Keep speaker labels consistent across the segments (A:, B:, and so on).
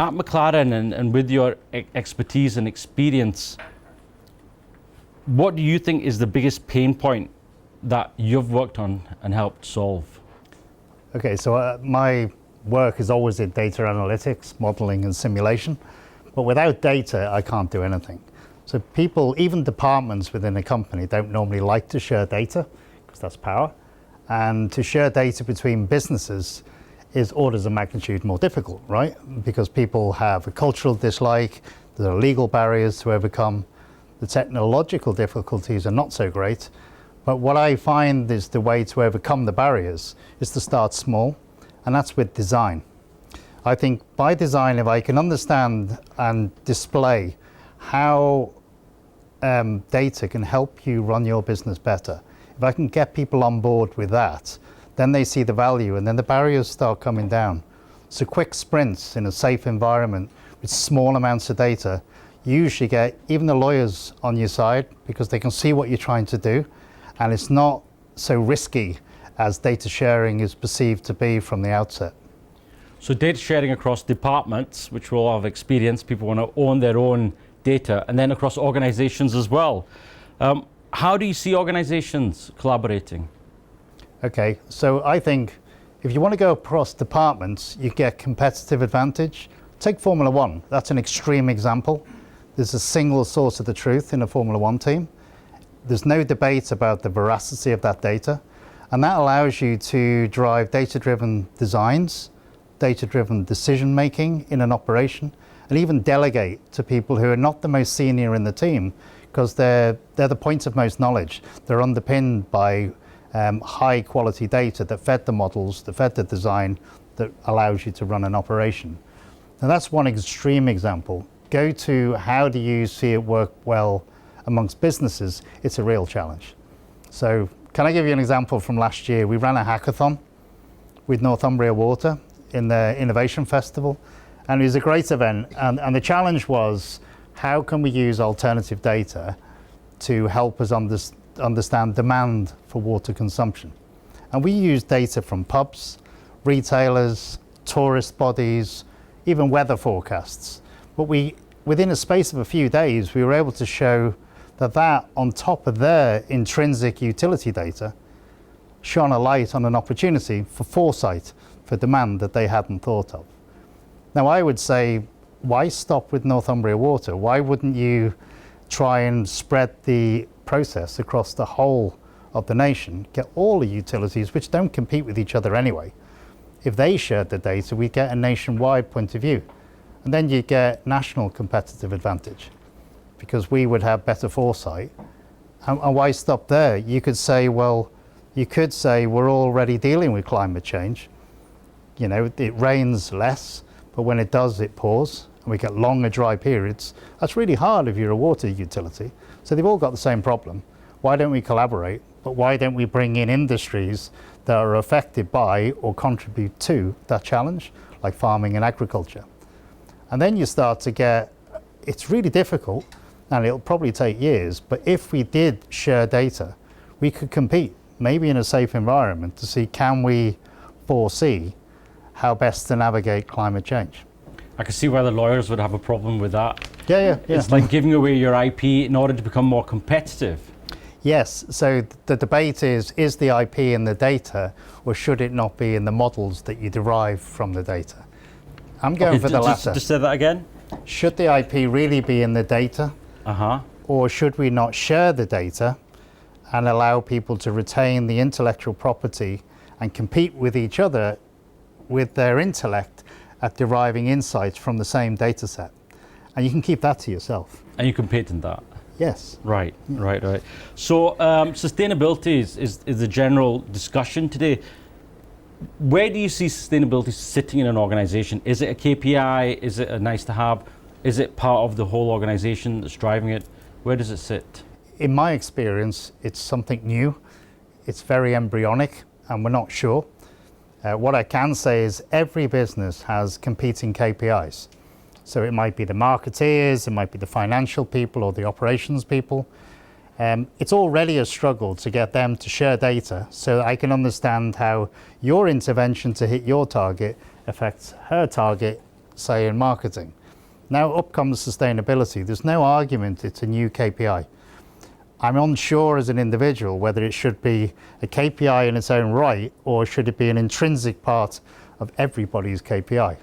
A: At McLaren and with your expertise and experience, what do you think is the biggest pain point that you've worked on and helped solve?
B: Okay, so my work is always in data analytics, modeling and simulation, but without data, I can't do anything. So people, even departments within a company, don't normally like to share data because that's power. And to share data between businesses is orders of magnitude more difficult, right? Because people have a cultural dislike, there are legal barriers to overcome, the technological difficulties are not so great. But what I find is the way to overcome the barriers is to start small, and that's with design. I think by design, if I can understand and display how data can help you run your business better, if I can get people on board with that, then they see the value and then the barriers start coming down. So quick sprints in a safe environment with small amounts of data, you usually get even the lawyers on your side because they can see what you're trying to do, and it's not so risky as data sharing is perceived to be from the outset.
A: So data sharing across departments, which will all have experience, people want to own their own data, and then across organizations as well. How do you see organizations collaborating?
B: Okay, so I think if you want to go across departments, you get competitive advantage. Take Formula One, that's an extreme example. There's a single source of the truth in a Formula One team. There's no debate about the veracity of that data. And that allows you to drive data-driven designs, data-driven decision-making in an operation, and even delegate to people who are not the most senior in the team, because they're the point of most knowledge. They're underpinned by high quality data that fed the models, that fed the design, that allows you to run an operation. Now that's one extreme example. Go to how do you see it work well amongst businesses, it's a real challenge. So can I give you an example from last year? We ran a hackathon with Northumbria Water in the Innovation Festival, and it was a great event. And the challenge was, how can we use alternative data to help us understand demand for water consumption? And we used data from pubs, retailers, tourist bodies, even weather forecasts. But within a space of a few days, we were able to show that on top of their intrinsic utility data shone a light on an opportunity for foresight, for demand that they hadn't thought of. Now I would say, why stop with Northumbria Water? Why wouldn't you try and spread the process across the whole of the nation, get all the utilities, which don't compete with each other anyway? If they shared the data, we get a nationwide point of view. And then you get national competitive advantage, because we would have better foresight. And why stop there? You could say, well, we're already dealing with climate change. You know, it rains less, but when it does, it pours, and we get longer dry periods. That's really hard if you're a water utility. So they've all got the same problem. Why don't we collaborate? But why don't we bring in industries that are affected by or contribute to that challenge, like farming and agriculture? And then you start to get, it's really difficult, and it'll probably take years, but if we did share data, we could compete, maybe in a safe environment, to see, can we foresee how best to navigate climate change?
A: I can see why the lawyers would have a problem with that.
B: Yeah.
A: It's like giving away your IP in order to become more competitive.
B: Yes, so the debate is the IP in the data, or should it not be in the models that you derive from the data? I'm going for the latter.
A: Just say that again?
B: Should the IP really be in the data? Or should we not share the data and allow people to retain the intellectual property and compete with each other with their intellect at deriving insights from the same data set? And you can keep that to yourself.
A: And you can patent that?
B: Yes.
A: Right. So sustainability is the general discussion today. Where do you see sustainability sitting in an organization? Is it a KPI? Is it a nice to have? Is it part of the whole organization that's driving it? Where does it sit?
B: In my experience, it's something new. It's very embryonic, and we're not sure. What I can say is every business has competing KPIs. So it might be the marketeers, it might be the financial people or the operations people. It's already a struggle to get them to share data so that I can understand how your intervention to hit your target affects her target say in marketing. Now up comes sustainability. There's no argument it's a new KPI. I'm unsure as an individual whether it should be a KPI in its own right or should it be an intrinsic part of everybody's KPI.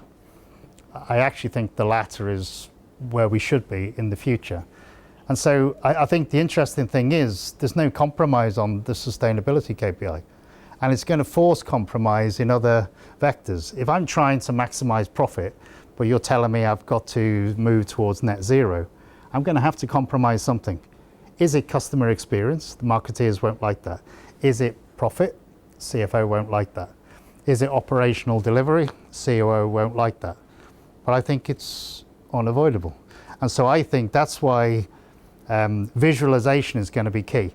B: I actually think the latter is where we should be in the future. And so I think the interesting thing is there's no compromise on the sustainability KPI. And it's going to force compromise in other vectors. If I'm trying to maximize profit, but you're telling me I've got to move towards net zero, I'm going to have to compromise something. Is it customer experience? The marketeers won't like that. Is it profit? CFO won't like that. Is it operational delivery? COO won't like that. But I think it's unavoidable. And so I think that's why visualization is going to be key,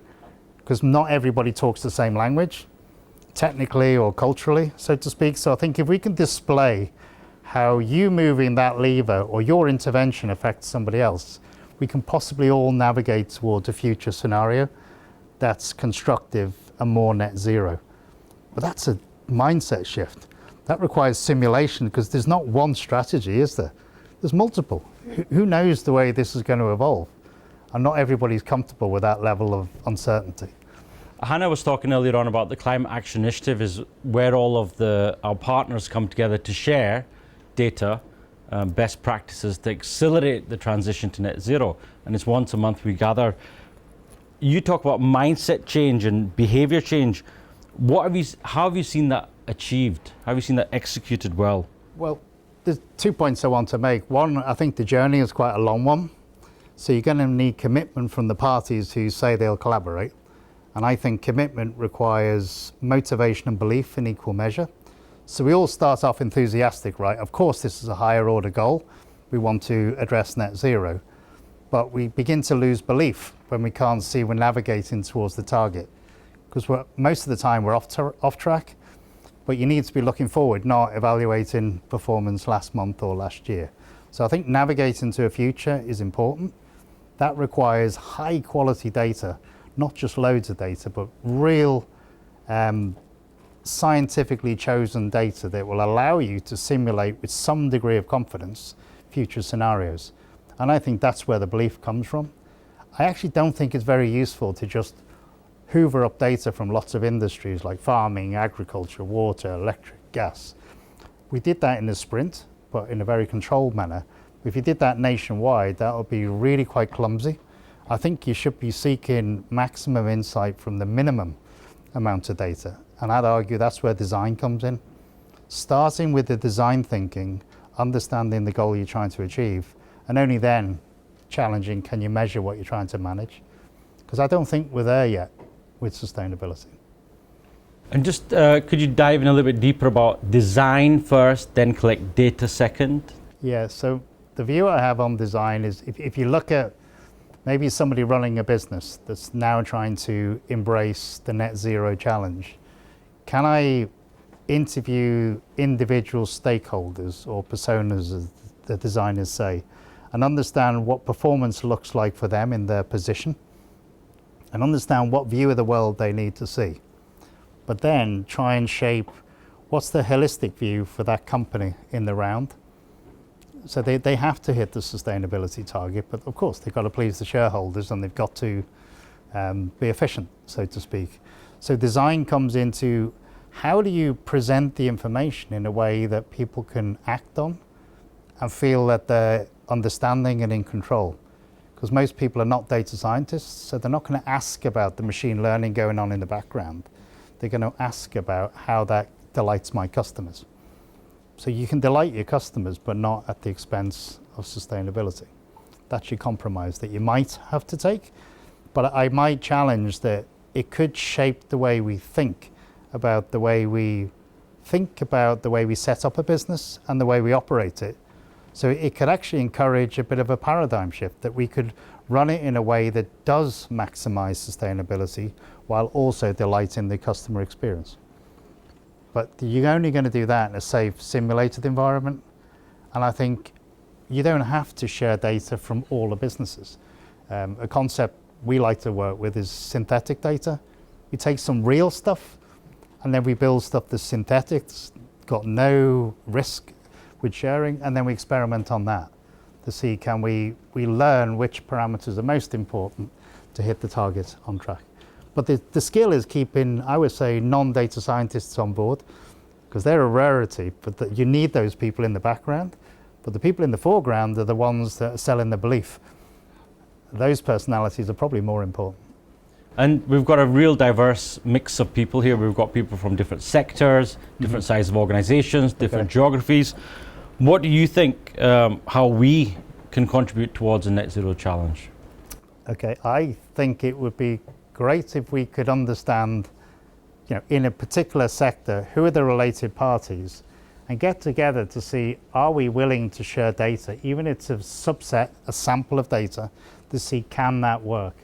B: because not everybody talks the same language, technically or culturally, so to speak. So I think if we can display how you moving that lever or your intervention affects somebody else, we can possibly all navigate towards a future scenario that's constructive and more net zero. But that's a mindset shift. That requires simulation, because there's not one strategy, is there? There's multiple. Who knows the way this is going to evolve? And not everybody's comfortable with that level of uncertainty.
A: Hannah was talking earlier on about the Climate Action Initiative is where all of our partners come together to share data, best practices to accelerate the transition to net zero. And it's once a month we gather. You talk about mindset change and behavior change. How have you seen that achieved? How have you seen that executed well?
B: Well, there's 2 points I want to make. One, I think the journey is quite a long one. So you're going to need commitment from the parties who say they'll collaborate. And I think commitment requires motivation and belief in equal measure. So we all start off enthusiastic, right? Of course, this is a higher order goal. We want to address net zero. But we begin to lose belief when we can't see we're navigating towards the target. Because most of the time we're off track, but you need to be looking forward, not evaluating performance last month or last year. So I think navigating to a future is important. That requires high quality data, not just loads of data, but real scientifically chosen data that will allow you to simulate with some degree of confidence future scenarios. And I think that's where the belief comes from. I actually don't think it's very useful to just hoover up data from lots of industries like farming, agriculture, water, electric, gas. We did that in a sprint, but in a very controlled manner. If you did that nationwide, that would be really quite clumsy. I think you should be seeking maximum insight from the minimum amount of data. And I'd argue that's where design comes in. Starting with the design thinking, understanding the goal you're trying to achieve, and only then challenging, can you measure what you're trying to manage? Because I don't think we're there yet with sustainability.
A: And just could you dive in a little bit deeper about design first, then collect data second?
B: Yeah, so the view I have on design is if you look at maybe somebody running a business that's now trying to embrace the net zero challenge, can I interview individual stakeholders or personas, as the designers say, and understand what performance looks like for them in their position, and understand what view of the world they need to see. But then try and shape what's the holistic view for that company in the round. So they have to hit the sustainability target, but of course they've got to please the shareholders and they've got to be efficient, so to speak. So design comes into how do you present the information in a way that people can act on and feel that they're understanding and in control. Because most people are not data scientists, so they're not going to ask about the machine learning going on in the background. They're going to ask about how that delights my customers. So you can delight your customers, but not at the expense of sustainability. That's your compromise that you might have to take. But I might challenge that it could shape the way we think about the way we set up a business and the way we operate it. So it could actually encourage a bit of a paradigm shift, that we could run it in a way that does maximize sustainability while also delighting the customer experience. But you're only going to do that in a safe, simulated environment. And I think you don't have to share data from all the businesses. A concept we like to work with is synthetic data. We take some real stuff and then we build stuff that's synthetic, it's got no risk, with sharing, and then we experiment on that to see can we learn which parameters are most important to hit the target on track. But the skill is keeping, I would say, non-data scientists on board, because they're a rarity, but you need those people in the background. But the people in the foreground are the ones that are selling the belief. Those personalities are probably more important.
A: And we've got a real diverse mix of people here. We've got people from different sectors, different sizes of organizations, different geographies. What do you think how we can contribute towards the net zero challenge?
B: Okay, I think it would be great if we could understand, in a particular sector, who are the related parties, and get together to see, are we willing to share data, even if it's a subset, a sample of data, to see can that work.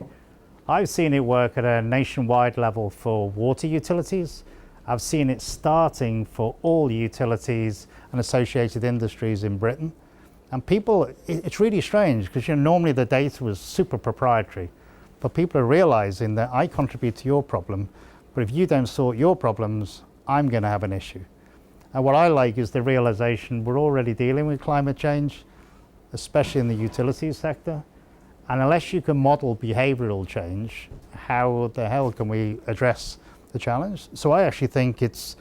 B: I've seen it work at a nationwide level for water utilities. I've seen it starting for all utilities and associated industries in Britain. And people, it's really strange because normally the data was super proprietary, but people are realizing that I contribute to your problem, but if you don't sort your problems, I'm going to have an issue. And what I like is the realization we're already dealing with climate change, especially in the utilities sector. And unless you can model behavioral change, how the hell can we address the challenge? So I actually think it's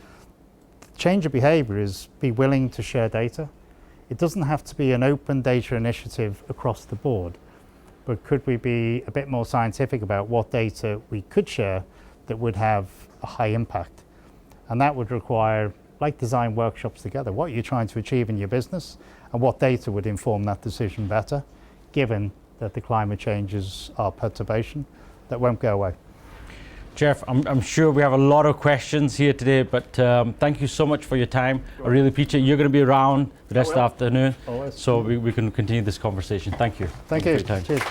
B: change of behavior is be willing to share data. It doesn't have to be an open data initiative across the board, but could we be a bit more scientific about what data we could share that would have a high impact? And that would require, like design workshops together, what you're trying to achieve in your business and what data would inform that decision better, given that the climate change is our perturbation that won't go away.
A: Geoff, I'm sure we have a lot of questions here today, but thank you so much for your time. I really appreciate it. You're going to be around the rest of the afternoon, so we can continue this conversation. Thank you.
B: Thank you.
A: For your time.
B: Cheers.